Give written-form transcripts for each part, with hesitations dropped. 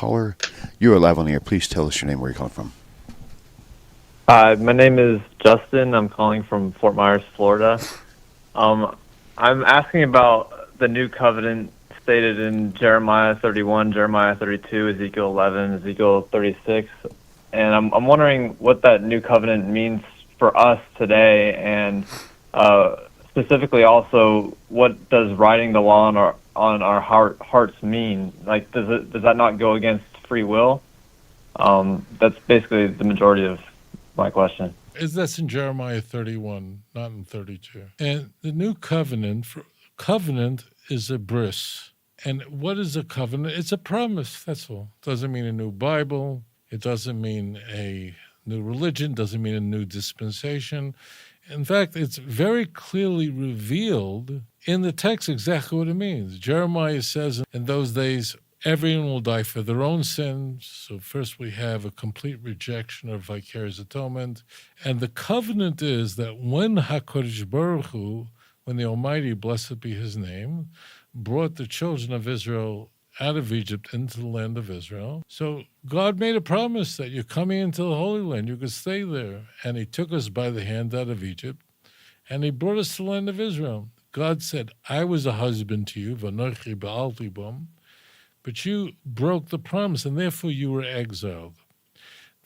caller. You are live on the air. Please tell us your name, where you're calling from. Hi, my name is Justin. I'm calling from Fort Myers, Florida. I'm asking about the new covenant stated in Jeremiah 31, Jeremiah 32, Ezekiel 11, Ezekiel 36. And I'm wondering what that new covenant means for us today, and specifically also, what does writing the law on our hearts mean? Like, does that not go against free will? That's basically the majority of my question. That's in Jeremiah 31, not in 32. And the new covenant is a bris. And what is a covenant? It's a promise, that's all. Doesn't mean a new Bible. It doesn't mean a new religion. Doesn't mean a new dispensation. In fact, it's very clearly revealed in the text exactly what it means. Jeremiah says, in those days, everyone will die for their own sins. So first we have a complete rejection of vicarious atonement. And the covenant is that when HaKadosh Baruch Hu, when the Almighty, blessed be his name, brought the children of Israel out of Egypt into the land of Israel. So God made a promise that you're coming into the Holy Land. You could stay there. And he took us by the hand out of Egypt, and he brought us to the land of Israel. God said, I was a husband to you, v'anochi ba'alti bam, but you broke the promise, and therefore you were exiled.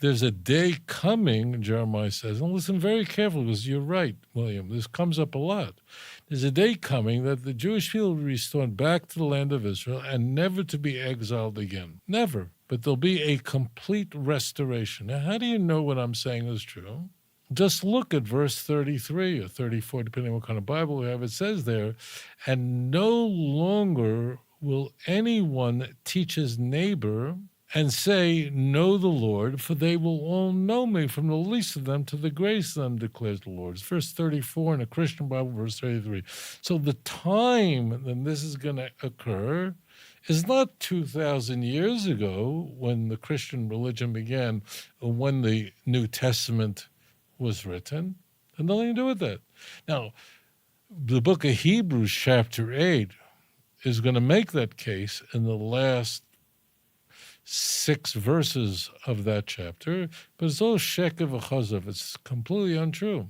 There's a day coming, Jeremiah says, and listen very carefully, because you're right, William, this comes up a lot. There's a day coming that the Jewish people will be restored back to the land of Israel and never to be exiled again. Never. But there'll be a complete restoration. Now, how do you know what I'm saying is true? Just look at verse 33 or 34, depending on what kind of Bible we have. It says there, and no longer will anyone teach his neighbor and say, know the Lord, for they will all know me, from the least of them to the greatest of them, declares the Lord. It's verse 34 in a Christian Bible, verse 33. So the time when this is going to occur is not 2,000 years ago when the Christian religion began, or when the New Testament was written. It had nothing to do with that. Now, the book of Hebrews, chapter 8, is going to make that case in the last 6 verses of that chapter, but it's all sheker v'chazav. It's completely untrue.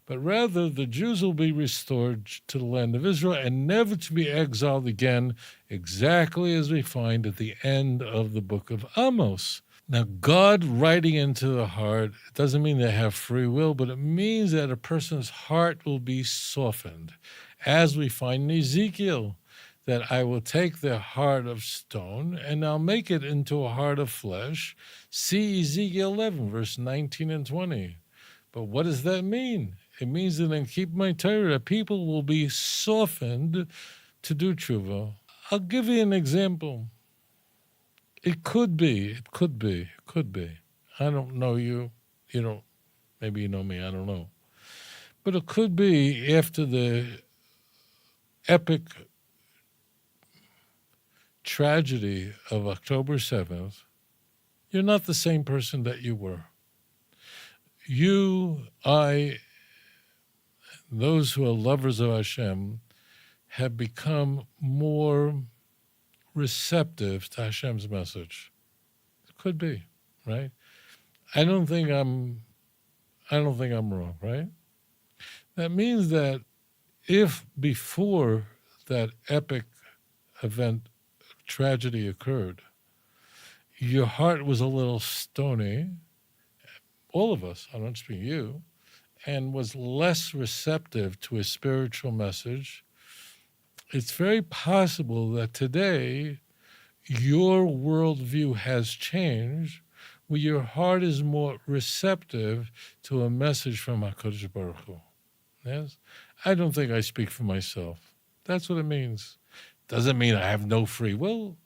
But rather, the Jews will be restored to the land of Israel and never to be exiled again, exactly as we find at the end of the book of Amos. Now, God writing into the heart, it doesn't mean they have free will, but it means that a person's heart will be softened, as we find in Ezekiel, that I will take their heart of stone and I'll make it into a heart of flesh. See Ezekiel 11, verse 19 and 20. But what does that mean? It means that in keep my Torah, people will be softened to do tshuva. I'll give you an example. It could be. I don't know you. You don't, maybe you know me, I don't know. But it could be after the epic tragedy of October 7th, you're not the same person that you were. You, I, those who are lovers of Hashem have become more receptive to Hashem's message. It could be, right? I don't think I'm wrong, right? That means that if before that epic event, tragedy occurred, your heart was a little stony, all of us, I'm not speaking you, and was less receptive to a spiritual message, it's very possible that today your worldview has changed, where your heart is more receptive to a message from HaKadosh Baruch Hu. Yes? I don't think I speak for myself. That's what it means. Doesn't mean I have no free will.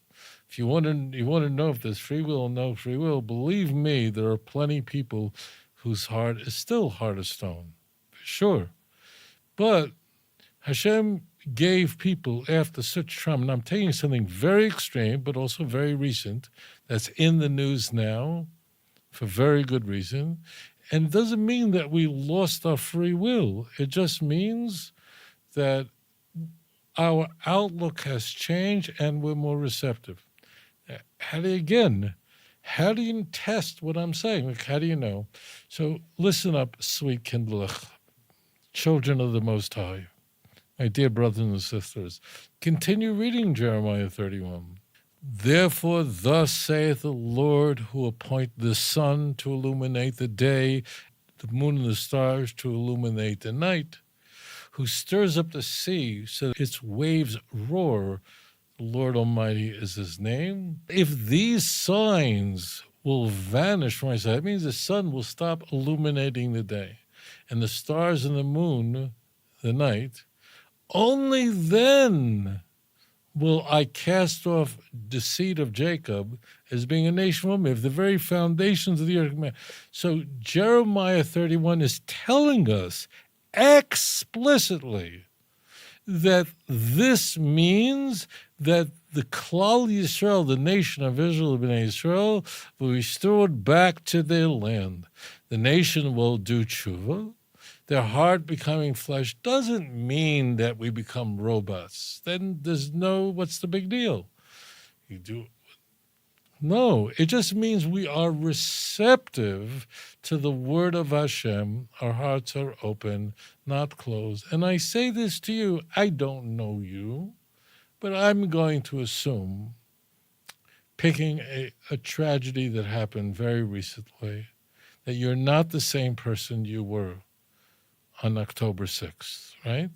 If you want to know if there's free will or no free will, believe me, there are plenty of people whose heart is still heart of stone, for sure. But Hashem gave people after such trauma, and I'm taking something very extreme, but also very recent, that's in the news now for very good reason. And it doesn't mean that we lost our free will. It just means that our outlook has changed and we're more receptive. How do you test what I'm saying? Like, how do you know? So listen up, sweet kindlech, children of the Most High, my dear brothers and sisters. Continue reading Jeremiah 31. Therefore, thus saith the Lord, who appoint the sun to illuminate the day, the moon and the stars to illuminate the night, who stirs up the sea so that its waves roar. The Lord Almighty is his name. If these signs will vanish from my sight, that means the sun will stop illuminating the day, and the stars and the moon the night, only then will I cast off the seed of Jacob as being a nation of men, if the very foundations of the earth. So Jeremiah 31 is telling us explicitly that this means that the Klal Yisrael, the nation of Israel, Bnei Israel, will be restored back to their land. The nation will do tshuva. Their heart becoming flesh doesn't mean that we become robots. Then what's the big deal? No, it just means we are receptive to the word of Hashem. Our hearts are open, not closed. And I say this to you, I don't know you, but I'm going to assume, picking a tragedy that happened very recently, that you're not the same person you were on October 6th, right?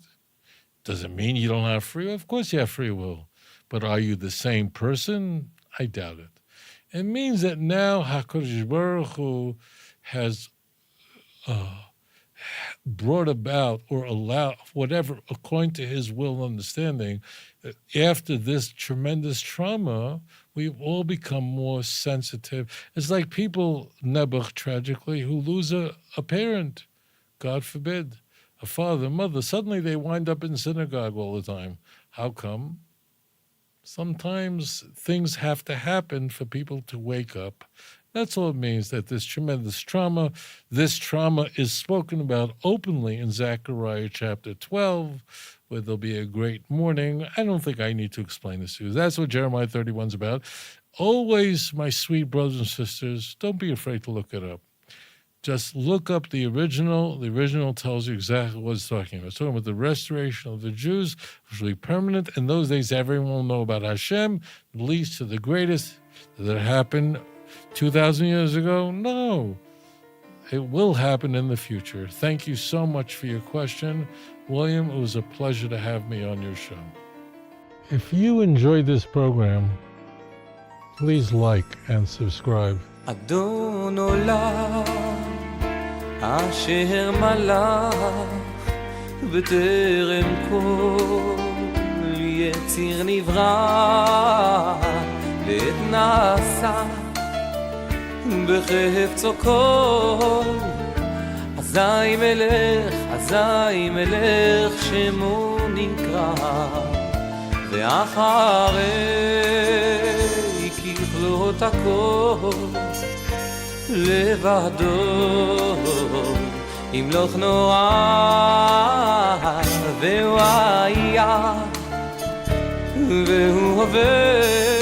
Does it mean you don't have free will? Of course you have free will. But are you the same person? I doubt it. It means that now HaKadosh Baruch Hu has brought about or allowed, whatever, according to his will and understanding, that after this tremendous trauma, we've all become more sensitive. It's like people, Nebuch, tragically, who lose a parent. God forbid, a father, mother, suddenly they wind up in synagogue all the time. How come? Sometimes things have to happen for people to wake up. That's all it means, that this tremendous trauma, this trauma is spoken about openly in Zechariah chapter 12, where there'll be a great mourning. I don't think I need to explain this to you. That's what Jeremiah 31 is about. Always, my sweet brothers and sisters, don't be afraid to look it up. Just look up the original. The original tells you exactly what it's talking about. It's talking about the restoration of the Jews, which will be permanent. In those days, everyone will know about Hashem, the least to the greatest. Did it happen 2,000 years ago? No. It will happen in the future. Thank you so much for your question. William, it was a pleasure to have me on your show. If you enjoyed this program, please like and subscribe. Adon Olam אשר מלך בטרם כל יציר נברא לעת נעשה בחפצו כל אזי מלך שמו נקרא ואחרי ככלות הכל לבדו ימלוך נורא והוא היה והוא עובד